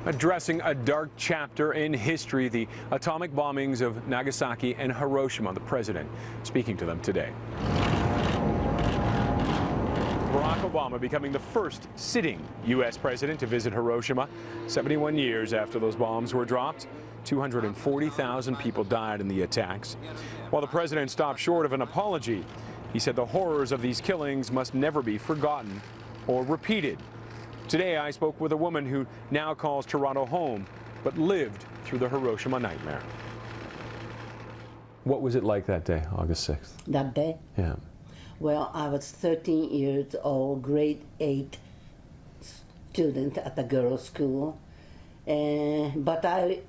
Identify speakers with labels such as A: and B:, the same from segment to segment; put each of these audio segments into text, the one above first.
A: Addressing a dark chapter in history, the atomic bombings of Nagasaki and Hiroshima. The president speaking to them today. Barack Obama becoming the first sitting U.S. president to visit Hiroshima. 71 years after those bombs were dropped, 240,000 people died in the attacks. While the president stopped short of an apology, he said the horrors of these killings must never be forgotten or repeated. Today, I spoke with a woman who now calls Toronto home, but lived through the Hiroshima nightmare. What was it like that day, August 6th?
B: That day?
A: Yeah.
B: Well, I was 13 years old, grade 8 student at the girls' school. But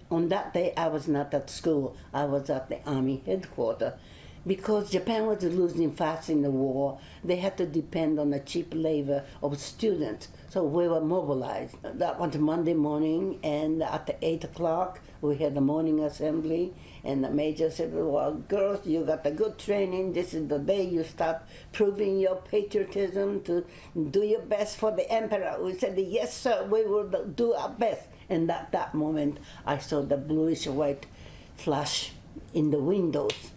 B: on that day, I was not at school. I was at the Army headquarters. Because Japan was losing fast in the war, they had to depend on the cheap labor of students. So we were mobilized. That was Monday morning, and at 8 o'clock, we had the morning assembly, and the major said, well, girls, you got a good training. This is the day you start proving your patriotism to do your best for the emperor. We said, yes, sir, we will do our best. And at that moment, I saw the bluish-white flash in the windows.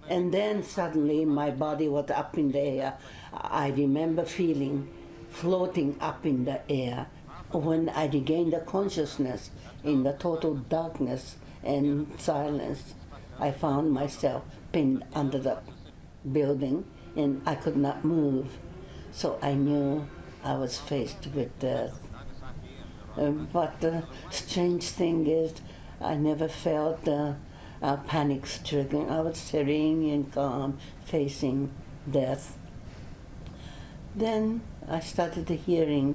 B: And then suddenly my body was up in the air. I remember feeling floating up in the air. When I regained the consciousness in the total darkness and silence, I found myself pinned under the building and I could not move. So I knew I was faced with death. But the strange thing is, I never felt panic-stricken. I was serene and calm, facing death. Then I started hearing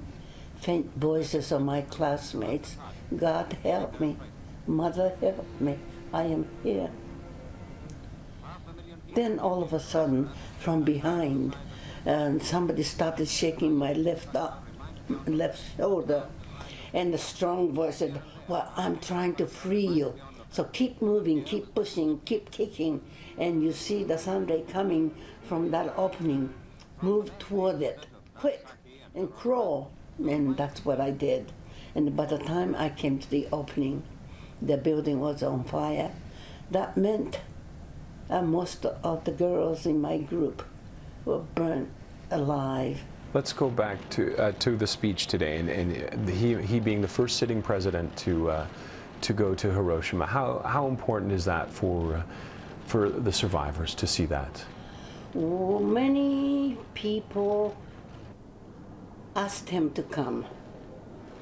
B: faint voices of my classmates. God help me, Mother help me, I am here. Then all of a sudden, from behind, somebody started shaking my left shoulder, and the strong voice said, well, I'm trying to free you. So keep moving, keep pushing, keep kicking, and you see the sunray coming from that opening. Move toward it, quick, and crawl. And that's what I did. And by the time I came to the opening, the building was on fire. That meant most of the girls in my group were burnt alive.
A: Let's go back to the speech today, and he being the first sitting president to go to Hiroshima. How important is that for the survivors to see that?
B: Well, many people asked him to come.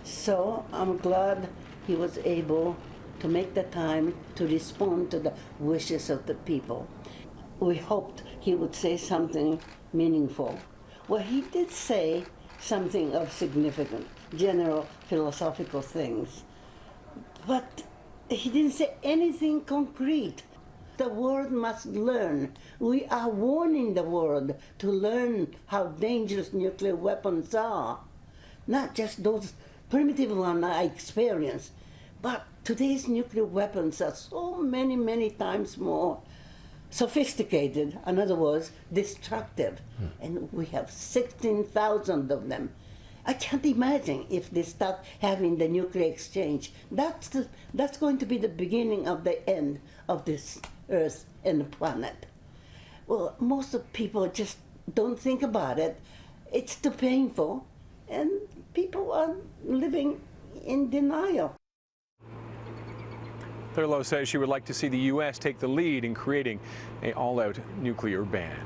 B: So I'm glad he was able to make the time to respond to the wishes of the people. We hoped he would say something meaningful. Well, he did say something of significance, general philosophical things. But he didn't say anything concrete. The world must learn. We are warning the world to learn how dangerous nuclear weapons are. Not just those primitive ones I experienced, but today's nuclear weapons are so many times more sophisticated, in other words, destructive. And we have 16,000 of them. I can't imagine if they start having the nuclear exchange. That's going to be the beginning of the end of this Earth and the planet. Well, most of people just don't think about it. It's too painful, and people are living in denial.
A: Thurlow says she would like to see the U.S. take the lead in creating an all-out nuclear ban.